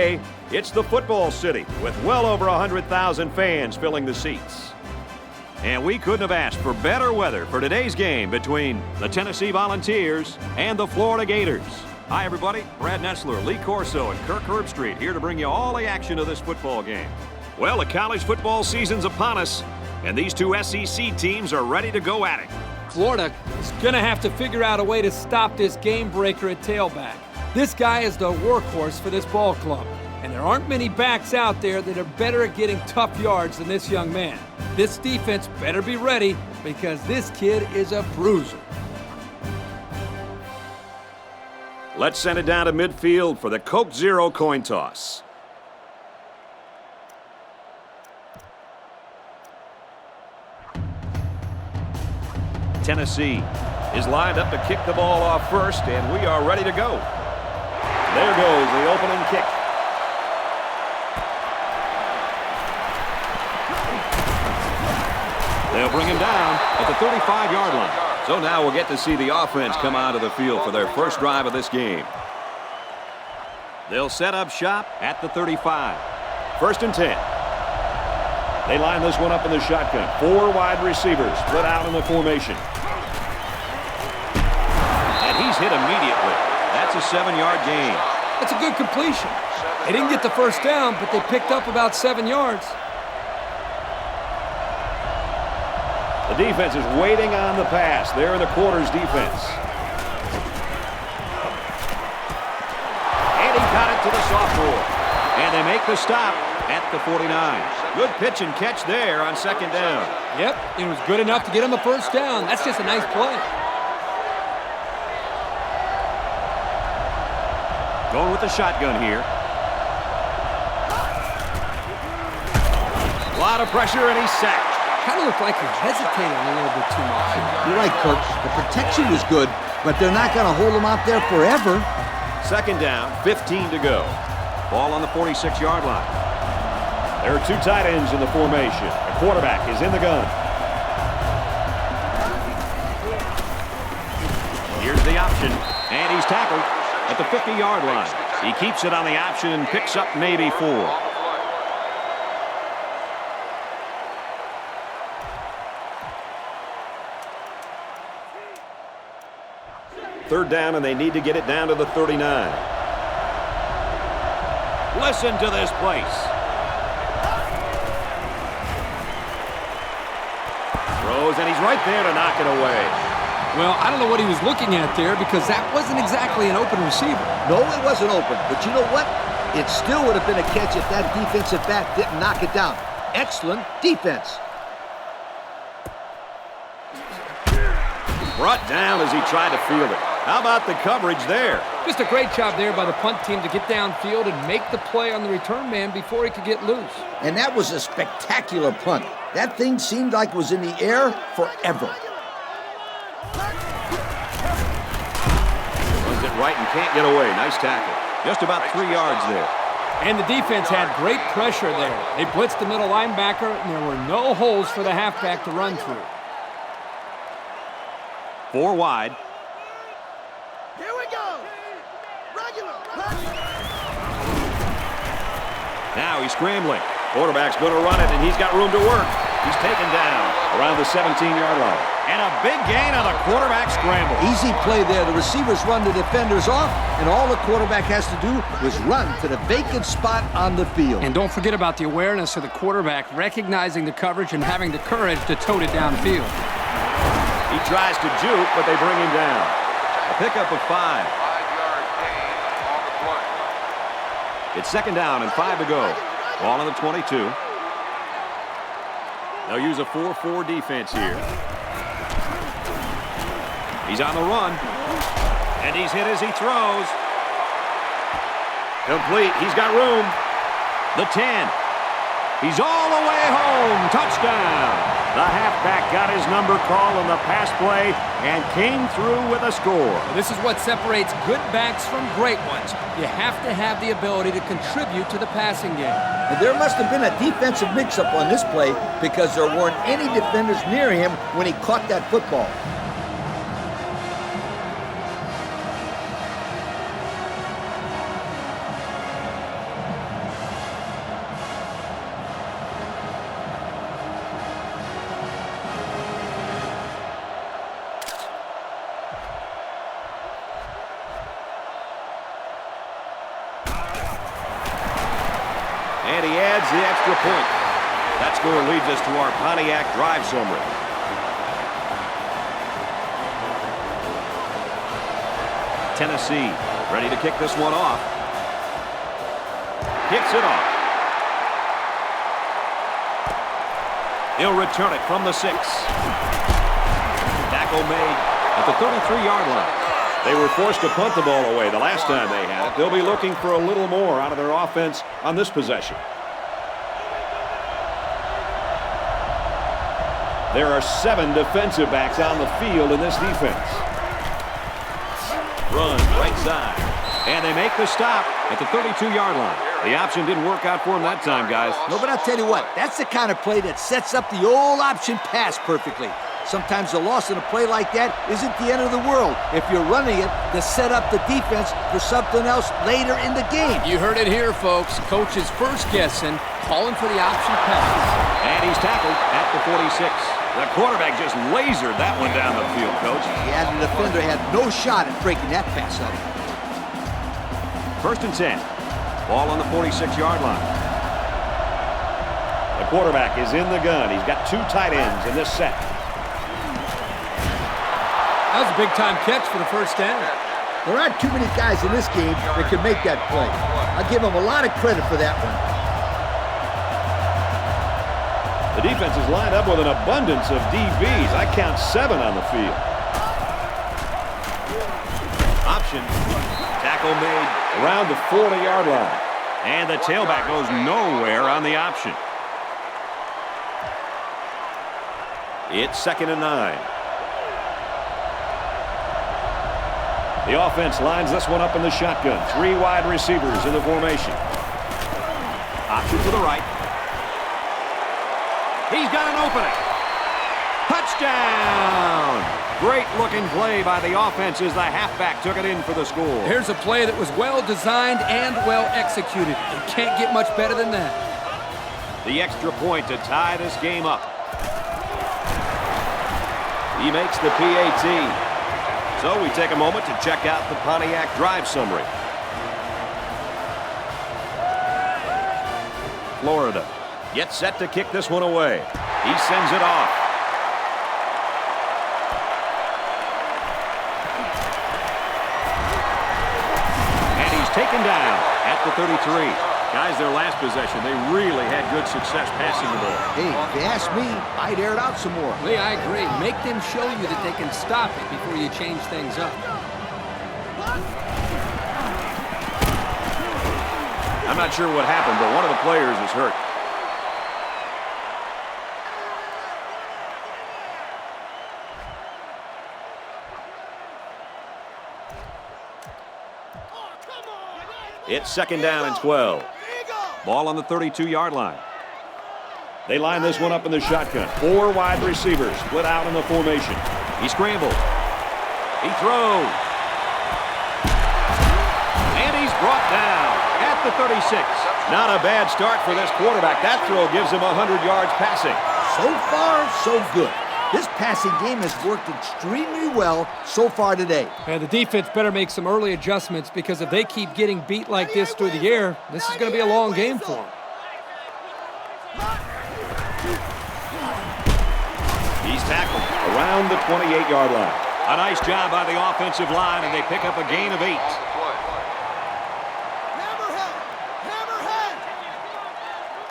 today, it's the football city with well over 100,000 fans filling the seats. And we couldn't have asked for better weather for today's game between the Tennessee Volunteers and the Florida Gators. Hi, everybody. Brad Nessler, Lee Corso, and Kirk Herbstreit here to bring you all the action of this football game. Well, the college football season's upon us, and these two SEC teams are ready to go at it. Florida is going to have to figure out a way to stop this game breaker at tailback. This guy is the workhorse for this ball club, and there aren't many backs out there that are better at getting tough yards than this young man. This defense better be ready because this kid is a bruiser. Let's send it down to midfield for the Coke Zero coin toss. Tennessee is lined up to kick the ball off first, and we are ready to go. There goes the opening kick. They'll bring him down at the 35-yard line. So now we'll get to see the offense come out of the field for their first drive of this game. They'll set up shop at the 35. 1st and 10. They line this one up in the shotgun. 4 wide receivers split out in the formation. And he's hit immediately. That's a 7-yard gain. That's a good completion. They didn't get the first down, but they picked up about 7 yards. The defense is waiting on the pass. They're in the quarters defense. And he got it to the sophomore. And they make the stop at the 49. Good pitch and catch there on 2nd down. Yep, it was good enough to get him the first down. That's just a nice play. Going with the shotgun here. A lot of pressure, and he's sacked. Kind of looked like he hesitated a little bit too much. You're right, Kirk. The protection was good, but they're not going to hold him out there forever. 2nd down, 15 to go. Ball on the 46-yard line. There are 2 tight ends in the formation. The quarterback is in the gun. Here's the option, and he's tackled at the 50-yard line. He keeps it on the option and picks up maybe 4. 3rd down, and they need to get it down to the 39. Listen to this place. Throws, and he's right there to knock it away. Well, I don't know what he was looking at there because that wasn't exactly an open receiver. No, it wasn't open. But you know what? It still would have been a catch if that defensive back didn't knock it down. Excellent defense. Brought down as he tried to field it. How about the coverage there? Just a great job there by the punt team to get downfield and make the play on the return man before he could get loose. And that was a spectacular punt. That thing seemed like it was in the air forever. Runs it right and can't get away. Nice tackle. Just about 3 yards there. And the defense had great pressure there. They blitzed the middle linebacker, and there were no holes for the halfback to run through. 4 wide. Here we go. Regular. Now he's scrambling. Quarterback's going to run it, and he's got room to work. He's taken down around the 17-yard line. And a big gain on the quarterback scramble. Easy play there. The receivers run the defenders off, and all the quarterback has to do is run to the vacant spot on the field. And don't forget about the awareness of the quarterback, recognizing the coverage and having the courage to tote it downfield. He tries to juke, but they bring him down. A pickup of 5. 5-yard gain on the play. It's 2nd down and 5 to go. Ball on the 22. They'll use a 4-4 defense here. He's on the run. And he's hit as he throws. Complete. He's got room. The 10. He's all the way home. Touchdown. The halfback got his number called on the pass play and came through with a score. This is what separates good backs from great ones. You have to have the ability to contribute to the passing game. And there must have been a defensive mix-up on this play because there weren't any defenders near him when he caught that football. And he adds the extra point. That score leads us to our Pontiac drive summary. Tennessee ready to kick this one off. Kicks it off. He'll return it from the 6. Tackle made at the 33-yard line. They were forced to punt the ball away the last time they had it. They'll be looking for a little more out of their offense on this possession. There are 7 defensive backs on the field in this defense. Run right side. And they make the stop at the 32-yard line. The option didn't work out for him that time, guys. No, but I'll tell you what, that's the kind of play that sets up the old option pass perfectly. Sometimes the loss in a play like that isn't the end of the world if you're running it to set up the defense for something else later in the game. You heard it here, folks. Coach is first guessing, calling for the option pass. And he's tackled at the 46. The quarterback just lasered that one down the field, Coach. Yeah, the defender had no shot at breaking that pass up. 1st and 10. Ball on the 46-yard line. The quarterback is in the gun. He's got 2 tight ends in this set. That was a big-time catch for the first down. There aren't too many guys in this game that can make that play. I'll give them a lot of credit for that one. The defense is lined up with an abundance of DBs. I count 7 on the field. Option. Tackle made around the 40-yard line. And the tailback goes nowhere on the option. It's 2nd and 9. The offense lines this one up in the shotgun. 3 wide receivers in the formation. Option to the right. He's got an opening. Touchdown! Great looking play by the offense as the halfback took it in for the score. Here's a play that was well designed and well executed. You can't get much better than that. The extra point to tie this game up. He makes the PAT. So we take a moment to check out the Pontiac drive summary. Florida gets set to kick this one away. He sends it off. And he's taken down at the 33. Guys, their last possession, they really had good success passing the ball. Hey, if you ask me, I'd air it out some more. Lee, I agree. Make them show you that they can stop it before you change things up. I'm not sure what happened, but one of the players is hurt. It's 2nd down and 12. Ball on the 32-yard line. They line this one up in the shotgun. 4 wide receivers split out in the formation. He scrambles. He throws. And he's brought down at the 36. Not a bad start for this quarterback. That throw gives him 100 yards passing. So far, so good. This passing game has worked extremely well so far today. And the defense better make some early adjustments because if they keep getting beat like this through the air, this is going to be a long game for them. He's tackled around the 28-yard line. A nice job by the offensive line, and they pick up a gain of 8.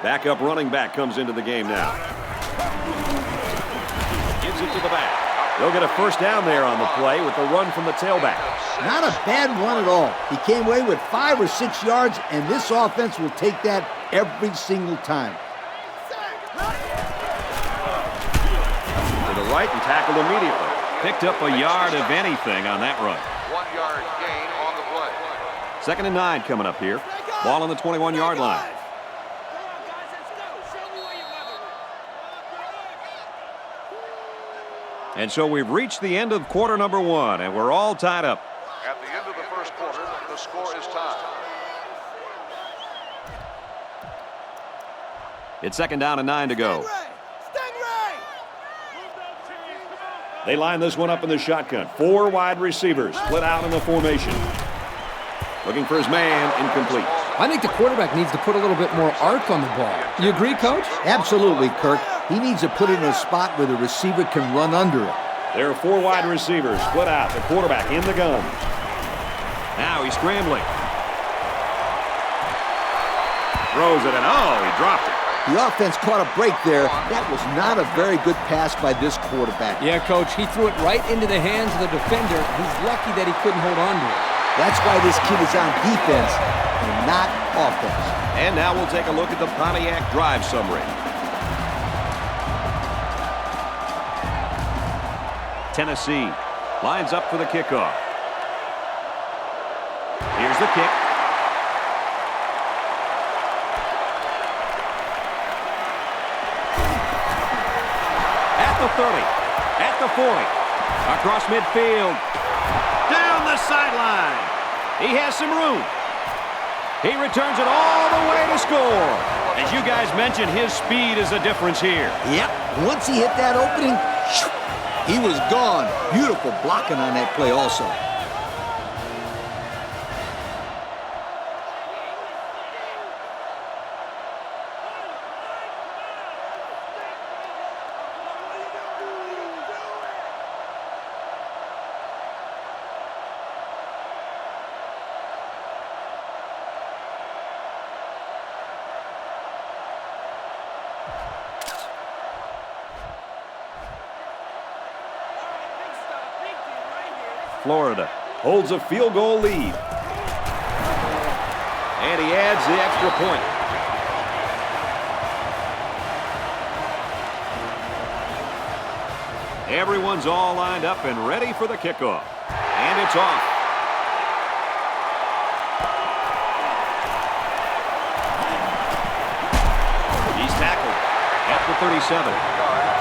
Backup running back comes into the game now. Gives it to the back. They'll get a first down there on the play with the run from the tailback. Not a bad run at all. He came away with 5 or 6 yards, and this offense will take that every single time. To the right and tackled immediately. Picked up a yard of anything on that run. 1-yard gain on the play. 2nd and 9 coming up here. Ball on the 21-yard line. And so we've reached the end of quarter number 1, and we're all tied up. At the end of the first quarter, the score is tied. It's 2nd down and 9 to go. They line this one up in the shotgun. 4 wide receivers split out in the formation. Looking for his man, incomplete. I think the quarterback needs to put a little bit more arc on the ball. You agree, Coach? Absolutely, Kirk. He needs to put it in a spot where the receiver can run under it. There are 4 wide receivers split out. The quarterback in the gun. Now he's scrambling. Throws it, and oh, he dropped it. The offense caught a break there. That was not a very good pass by this quarterback. Yeah, Coach, he threw it right into the hands of the defender. He's lucky that he couldn't hold on to it. That's why this kid is on defense and not offense. And now we'll take a look at the Pontiac drive summary. Tennessee lines up for the kickoff. Here's the kick. At the 30, at the 40, across midfield, down the sideline. He has some room. He returns it all the way to score. As you guys mentioned, his speed is the difference here. Yep, once he hit that opening, he was gone. Beautiful blocking on that play also. Florida holds a field goal lead. And he adds the extra point. Everyone's all lined up and ready for the kickoff. And it's off. He's tackled at the 37.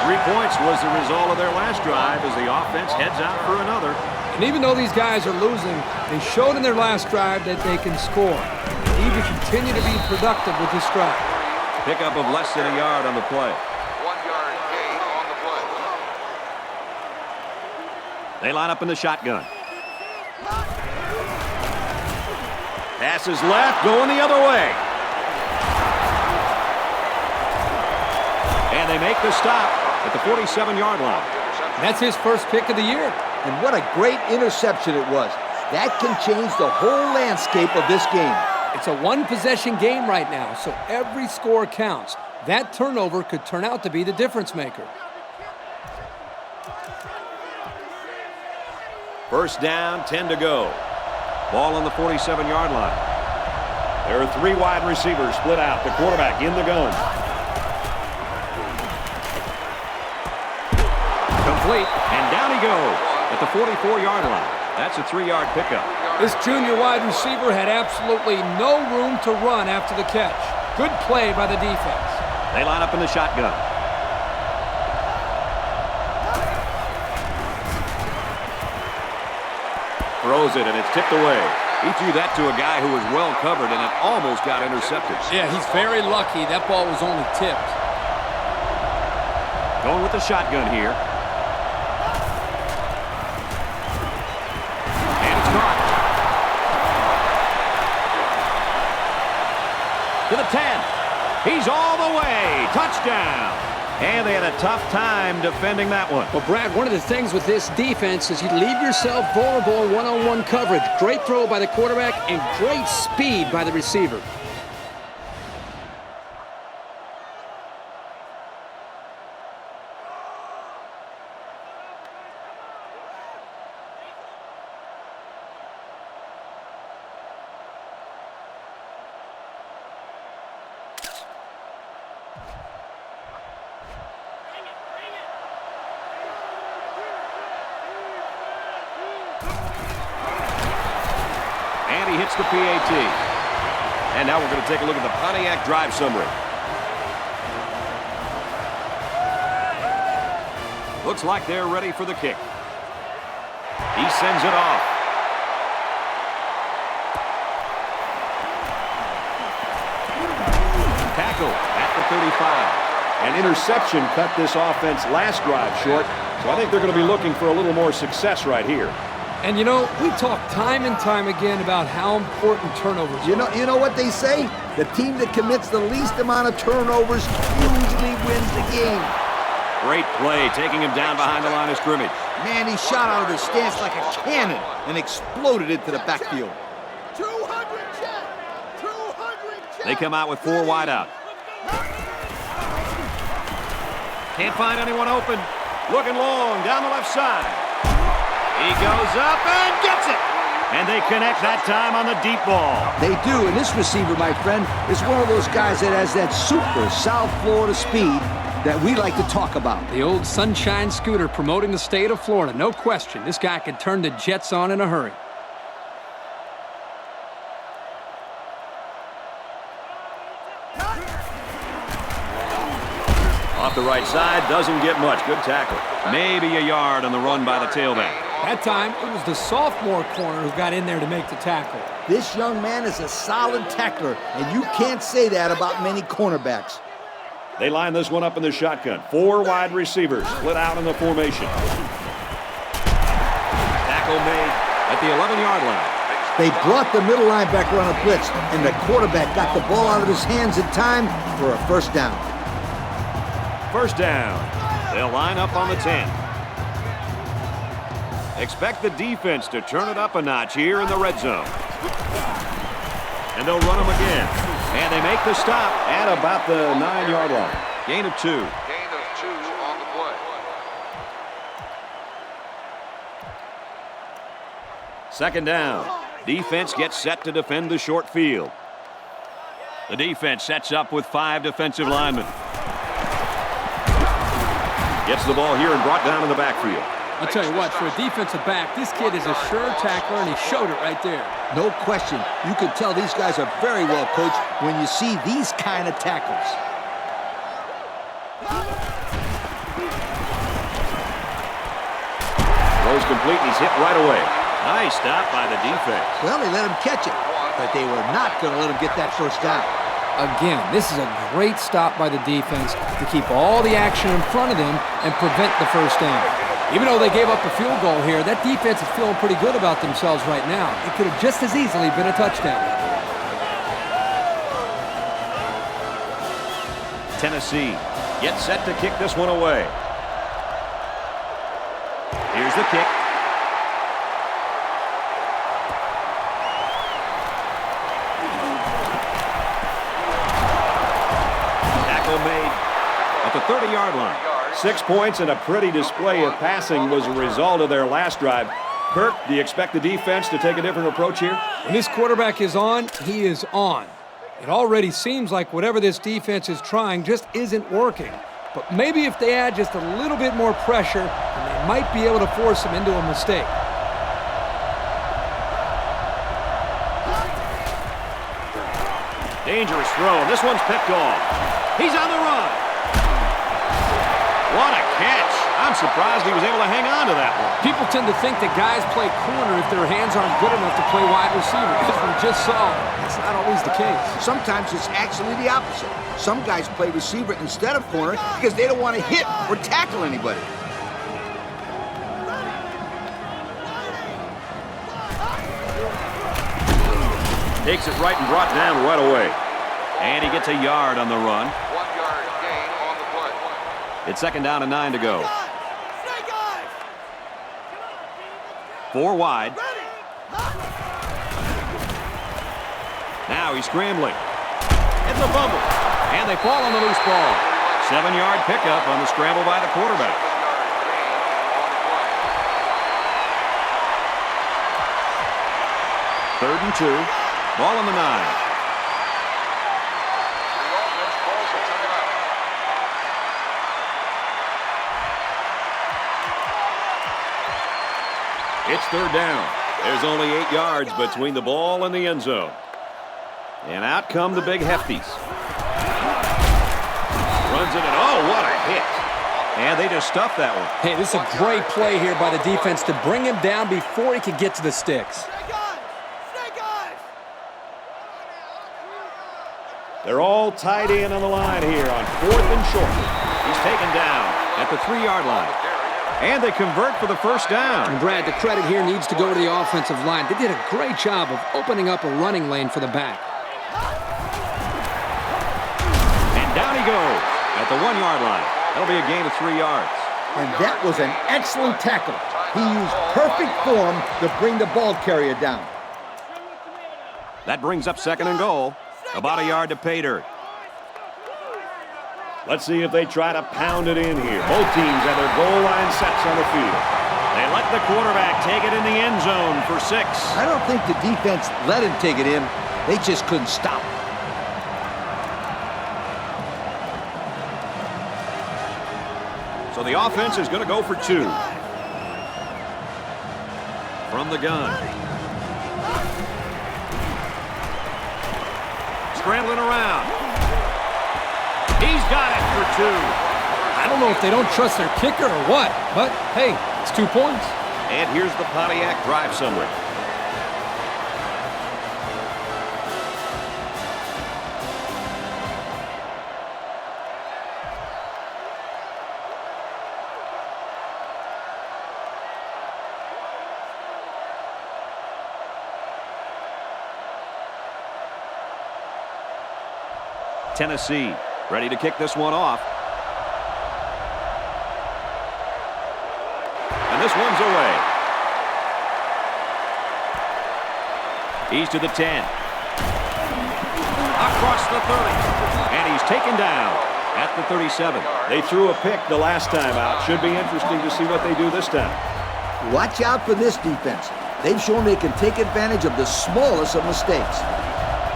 3 points was the result of their last drive as the offense heads out for another. And even though these guys are losing, they showed in their last drive that they can score. They need to continue to be productive with this drive. Pickup of less than a yard on the play. 1-yard gain on the play. They line up in the shotgun. Passes left, going the other way. And they make the stop at the 47-yard line. That's his first pick of the year. And what a great interception it was. That can change the whole landscape of this game. It's a one-possession game right now, so every score counts. That turnover could turn out to be the difference maker. First down, 10 to go. Ball on the 47-yard line. There are 3 wide receivers split out. The quarterback in the gun. Complete, and down he goes at the 44-yard line. That's a 3-yard pickup. This junior wide receiver had absolutely no room to run after the catch. Good play by the defense. They line up in the shotgun. Throws it, and it's tipped away. He threw that to a guy who was well covered, and it almost got intercepted. Yeah, he's very lucky. That ball was only tipped. Going with the shotgun here. To the 10. He's all the way. Touchdown. And they had a tough time defending that one. Well, Brad, one of the things with this defense is you leave yourself vulnerable in one-on-one coverage. Great throw by the quarterback and great speed by the receiver. And he hits the PAT. And now we're going to take a look at the Pontiac drive summary. Looks like they're ready for the kick. He sends it off. Tackle at the 35. An interception cut this offense last drive short, so I think they're going to be looking for a little more success right here. And you know, we talk time and time again about how important turnovers are. You know what they say? The team that commits the least amount of turnovers usually wins the game. Great play, taking him down behind the line of scrimmage. Man, he shot out of his stance like a cannon and exploded into the backfield. 200 check! 200 check! They come out with 4 wide out. Can't find anyone open. Looking long down the left side. He goes up and gets it. And they connect that time on the deep ball. They do, and this receiver, my friend, is one of those guys that has that super South Florida speed that we like to talk about. The old Sunshine Scooter promoting the state of Florida. No question, this guy could turn the Jets on in a hurry. Off the right side, doesn't get much. Good tackle. Maybe a yard on the run by the tailback. That time, it was the sophomore corner who got in there to make the tackle. This young man is a solid tackler, and you can't say that about many cornerbacks. They line this one up in the shotgun. 4 wide receivers split out in the formation. Tackle made at the 11-yard line. They brought the middle linebacker on a blitz, and the quarterback got the ball out of his hands in time for a first down. First down. They'll line up on the 10. Expect the defense to turn it up a notch here in the red zone. And they'll run them again. And they make the stop at about the 9-yard line. Gain of 2. Gain of 2 on the play. Second down. Defense gets set to defend the short field. The defense sets up with 5 defensive linemen. Gets the ball here and brought down in the backfield. I'll tell you what, for a defensive back, this kid is a sure tackler, and he showed it right there. No question. You can tell these guys are very well coached when you see these kind of tackles. Throws complete, and he's hit right away. Nice stop by the defense. Well, they let him catch it, but they were not going to let him get that first down. Again, this is a great stop by the defense to keep all the action in front of them and prevent the first down. Even though they gave up a field goal here, that defense is feeling pretty good about themselves right now. It could have just as easily been a touchdown. Tennessee gets set to kick this one away. Here's the kick. Tackle made at the 30-yard line. 6 points and a pretty display of passing was a result of their last drive. Kirk, do you expect the defense to take a different approach here? When this quarterback is on, he is on. It already seems like whatever this defense is trying just isn't working. But maybe if they add just a little bit more pressure, then they might be able to force him into a mistake. Dangerous throw. This one's picked off. He's on the run. What a catch. I'm surprised he was able to hang on to that one. People tend to think that guys play corner if their hands aren't good enough to play wide receiver. As we just saw, that's not always the case. Sometimes it's actually the opposite. Some guys play receiver instead of corner because they don't want to hit or tackle anybody. Takes it right and brought down right away. And he gets a yard on the run. 1-yard gain on the play. It's second down and 9 to go. 4 wide. Now he's scrambling. It's a fumble. And they fall on the loose ball. 7-yard pickup on the scramble by the quarterback. 3rd and 2. Ball on the 9. The offense calls a timeout. It's 3rd down. There's only 8 yards between the ball and the end zone. And out come the big hefties. Runs it, and oh, what a hit. And they just stuffed that one. Hey, this is a great play here by the defense to bring him down before he could get to the sticks. They're all tied in on the line here on 4th and short. He's taken down at the 3-yard line. And they convert for the first down. And Brad, the credit here needs to go to the offensive line. They did a great job of opening up a running lane for the back. And down he goes at the 1-yard line. That'll be a gain of 3 yards. And that was an excellent tackle. He used perfect form to bring the ball carrier down. That brings up 2nd and goal. About a yard to pay dirt. Let's see if they try to pound it in here. Both teams have their goal line sets on the field. They let the quarterback take it in the end zone for 6. I don't think the defense let him take it in. They just couldn't stop him. So the offense is going to go for 2. From the gun. Scrambling around. He's got it for 2. I don't know if they don't trust their kicker or what, but hey, it's 2 points. And here's the Pontiac drive summary. Tennessee ready to kick this one off. And this one's away. He's to the 10. Across the 30. And he's taken down at the 37. They threw a pick the last time out. Should be interesting to see what they do this time. Watch out for this defense. They've shown they can take advantage of the smallest of mistakes.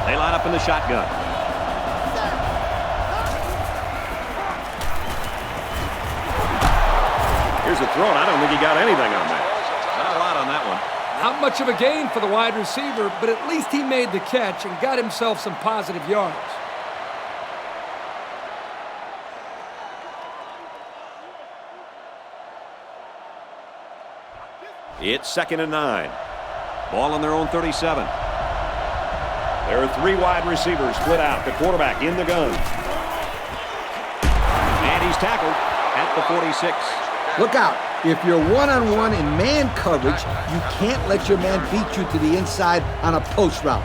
They line up in the shotgun. Here's a throw, and I don't think he got anything on that. Not a lot on that one. Not much of a gain for the wide receiver, but at least he made the catch and got himself some positive yards. It's 2nd and 9. Ball on their own 37. There are 3 wide receivers split out. The quarterback in the gun. And he's tackled at the 46. Look out. If you're one-on-one in man coverage, you can't let your man beat you to the inside on a post route.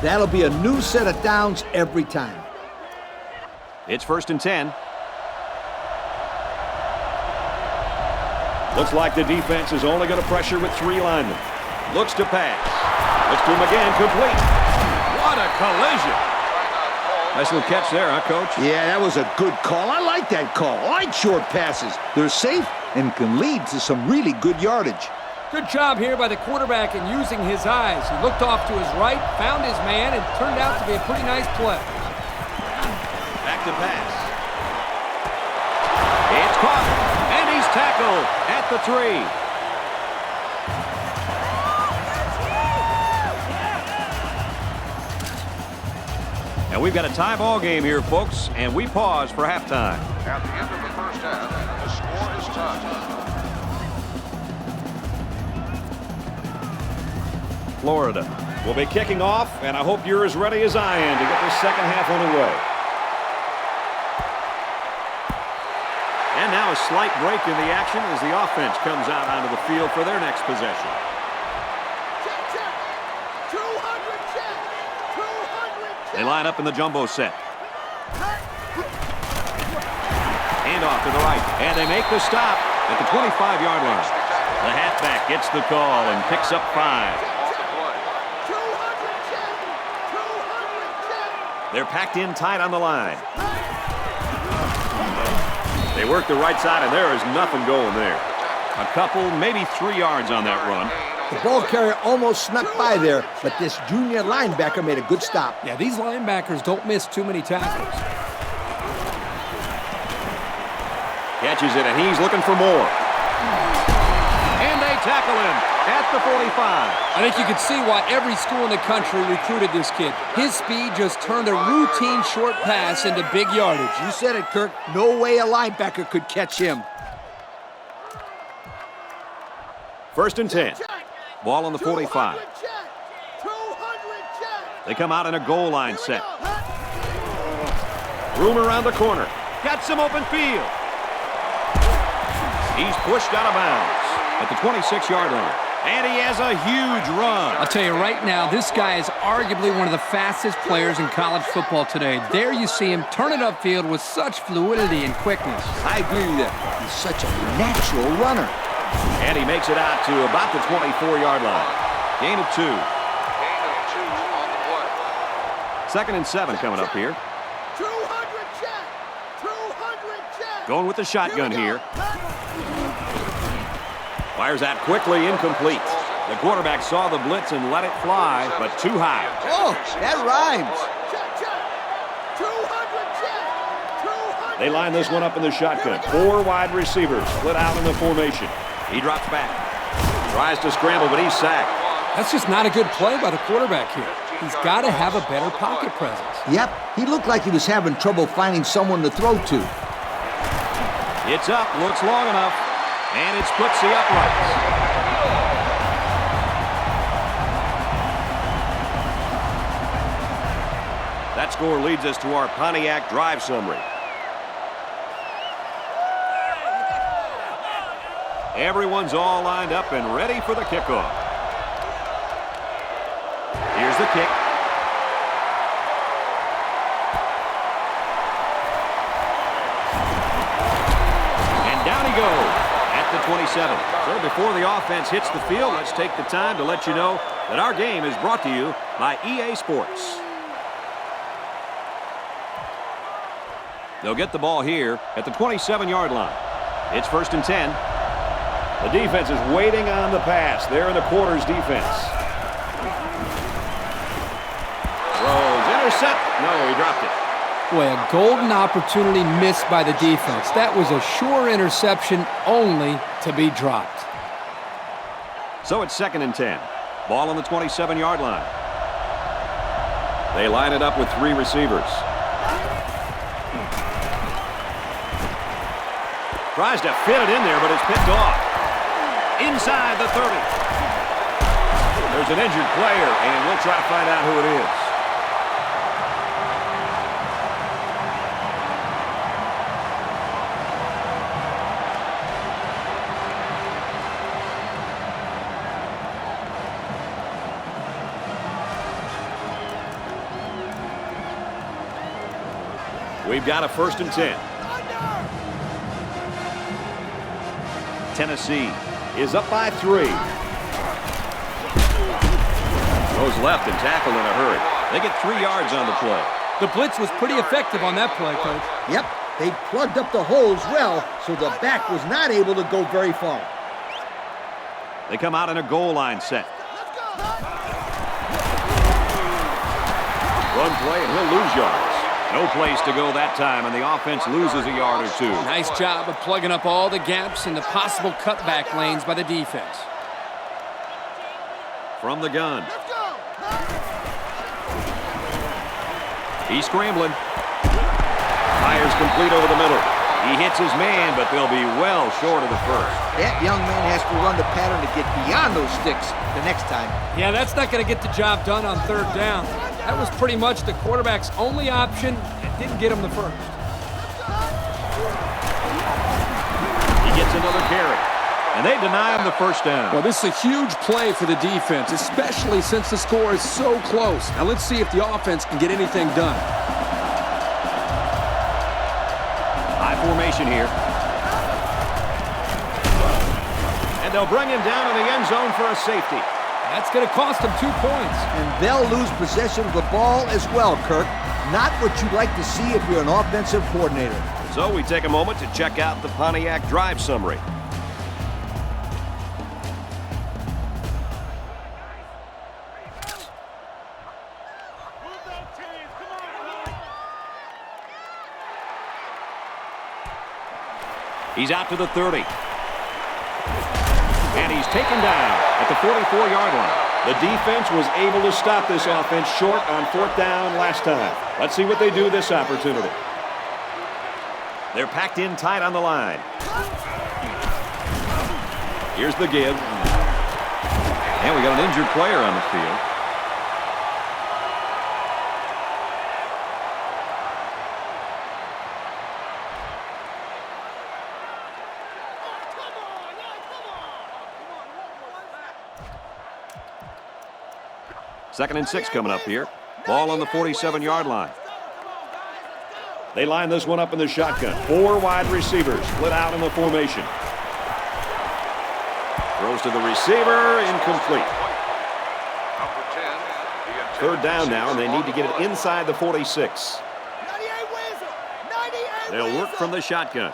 That'll be a new set of downs every time. It's 1st and 10. Looks like the defense is only going to pressure with 3 linemen. Looks to pass. Looks to him again, complete. What a collision. Nice little catch there, huh, Coach? Yeah, that was a good call. I like that call. I like short passes. They're safe and can lead to some really good yardage. Good job here by the quarterback in using his eyes. He looked off to his right, found his man, and turned out to be a pretty nice play. Back to pass. It's caught, and he's tackled at the 3. And we've got a tie ball game here, folks, and we pause for halftime. At the end of the first half, the score is tied. Florida will be kicking off, and I hope you're as ready as I am to get this second half underway. And now a slight break in the action as the offense comes out onto the field for their next possession. Check. 200 check. 200 check. They line up in the jumbo set. Hand off to the right, and they make the stop at the 25-yard line. The halfback gets the call and picks up 5. 200 check. 200 check. They're packed in tight on the line. They work the right side, and there is nothing going there. A couple, maybe 3 yards on that run. The ball carrier almost snuck by there, but this junior linebacker made a good stop. Yeah, these linebackers don't miss too many tackles. Catches it, and he's looking for more. And they tackle him at the 45. I think you can see why every school in the country recruited this kid. His speed just turned a routine short pass into big yardage. You said it, Kirk. No way a linebacker could catch him. 1st and 10. Ball on the 45. 200 check. 200 check. They come out in a goal line set. Room around the corner. Got some open field. He's pushed out of bounds at the 26-yard line. And he has a huge run. I'll tell you right now, this guy is arguably one of the fastest players in college football today. There you see him turn it upfield with such fluidity and quickness. I agree with you. He's such a natural runner. And he makes it out to about the 24-yard line. Gain of 2. Gain of 2 on the play. 2nd and 7 coming up here. 200 check. 200 check. Going with the shotgun Here we here. go. Fires out quickly, incomplete. The quarterback saw the blitz and let it fly, but too high. Oh, that rhymes. Check, check. 200 check. 200 They line this one up in the shotgun. 4 wide receivers split out in the formation. He drops back. Tries to scramble, but he's sacked. That's just not a good play by the quarterback here. He's got to have a better pocket presence. Yep, he looked like he was having trouble finding someone to throw to. It's up, looks long enough, and it splits the uprights. That score leads us to our Pontiac drive summary. Everyone's all lined up and ready for the kickoff. Here's the kick. And down he goes at the 27. So before the offense hits the field, let's take the time to let you know that our game is brought to you by EA Sports. They'll get the ball here at the 27-yard line. It's 1st and 10. The defense is waiting on the pass. They're in the quarters defense. Throws, intercept. No, he dropped it. Boy, a golden opportunity missed by the defense. That was a sure interception, only to be dropped. So it's 2nd and 10. Ball on the 27-yard line. They line it up with 3 receivers. Tries to fit it in there, but it's picked off. Inside the 30. There's an injured player, and we'll try to find out who it is. We've got a 1st and 10. Tennessee is up by 3. Goes left and tackled in a hurry. They get 3 yards on the play. The blitz was pretty effective on that play, Coach. Yep, they plugged up the holes well, so the back was not able to go very far. They come out in a goal line set. Run play and he'll lose yards. No place to go that time, and the offense loses a yard or 2. Nice job of plugging up all the gaps in the possible cutback lanes by the defense. From the gun. He's scrambling. Fires complete over the middle. He hits his man, but they'll be well short of the first. That young man has to run the pattern to get beyond those sticks the next time. Yeah, that's not going to get the job done on 3rd down. That was pretty much the quarterback's only option. It didn't get him the first. He gets another carry, and they deny him the 1st down. Well, this is a huge play for the defense, especially since the score is so close. Now let's see if the offense can get anything done. High formation here. And they'll bring him down in the end zone for a safety. That's going to cost them 2 points. And they'll lose possession of the ball as well, Kirk. Not what you'd like to see if you're an offensive coordinator. So we take a moment to check out the Pontiac drive summary. He's out to the 30. And he's taken down at the 44-yard line. The defense was able to stop this offense short on 4th down last time. Let's see what they do this opportunity. They're packed in tight on the line. Here's the give. And we got an injured player on the field. 2nd and 6 coming up here. Ball on the 47-yard line. They line this one up in the shotgun. 4 wide receivers split out in the formation. Throws to the receiver, incomplete. Number 10, the 3rd down now, and they need to get it inside the 46. They'll work from the shotgun.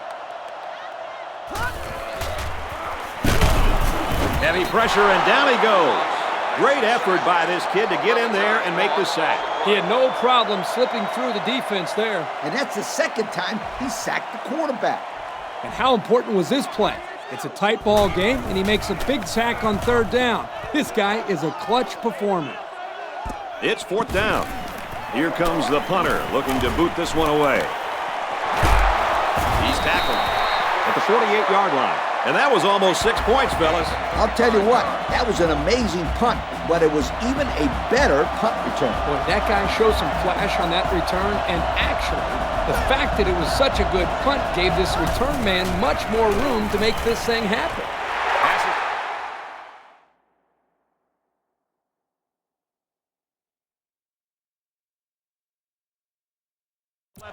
Heavy pressure, and down he goes. Great effort by this kid to get in there and make the sack. He had no problem slipping through the defense there. And that's the 2nd time he sacked the quarterback. And how important was this play? It's a tight ball game, and he makes a big sack on 3rd down. This guy is a clutch performer. It's 4th down. Here comes the punter looking to boot this one away. He's tackled at the 48-yard line. And that was almost 6 points, fellas. I'll tell you what, that was an amazing punt, but it was even a better punt return. Boy, that guy showed some flash on that return, and actually, the fact that it was such a good punt gave this return man much more room to make this thing happen.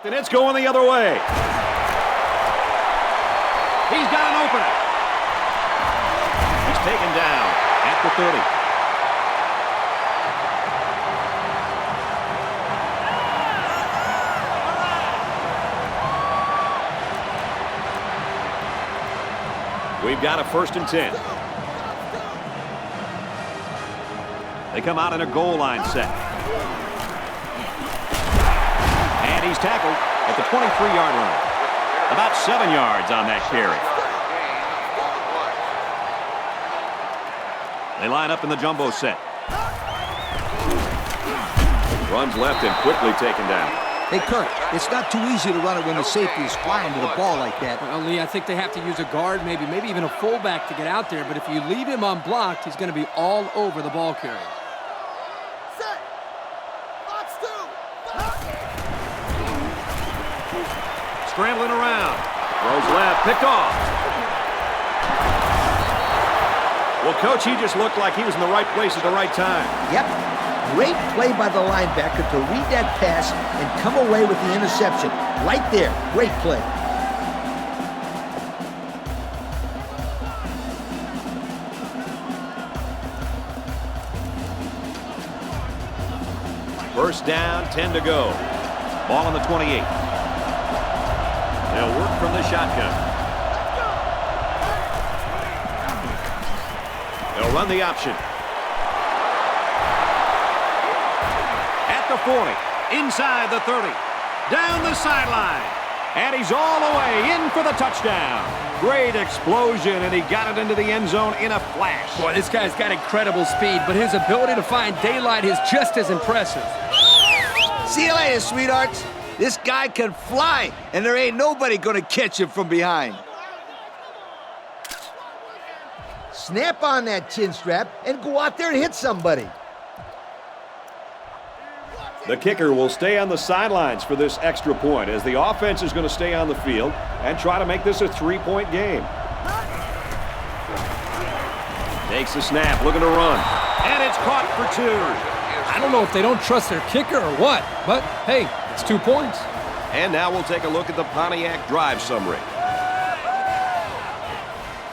And it's going the other way. He's got an opener. He's taken down at the 30. We've got a 1st and 10. They come out in a goal line set. And he's tackled at the 23-yard line. About 7 yards on that carry. They line up in the jumbo set. Runs left and quickly taken down. Hey, Kurt, it's not too easy to run it when the safety is flying to the ball like that. Well, Lee, I think they have to use a guard, maybe even a fullback to get out there. But if you leave him unblocked, he's going to be all over the ball carrier. Set. Box 2. Scrambling around. Throws left, picked off. Well, Coach, he just looked like he was in the right place at the right time. Yep. Great play by the linebacker to read that pass and come away with the interception. Right there. Great play. First down, 10 to go. Ball on the 28. They'll work from the shotgun. They'll run the option. At the 40, inside the 30, down the sideline. And he's all the way in for the touchdown. Great explosion, and he got it into the end zone in a flash. Boy, this guy's got incredible speed, but his ability to find daylight is just as impressive. See you later, sweethearts. This guy can fly, and there ain't nobody going to catch him from behind. Snap on that chin strap and go out there and hit somebody. The kicker will stay on the sidelines for this extra point as the offense is going to stay on the field and try to make this a 3-point game. Takes the snap, looking to run. And it's caught for 2. I don't know if they don't trust their kicker or what, but hey, it's 2 points. And now we'll take a look at the Pontiac drive summary.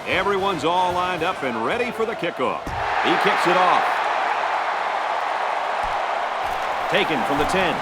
Everyone's all lined up and ready for the kickoff. He kicks it off. Taken from the 10.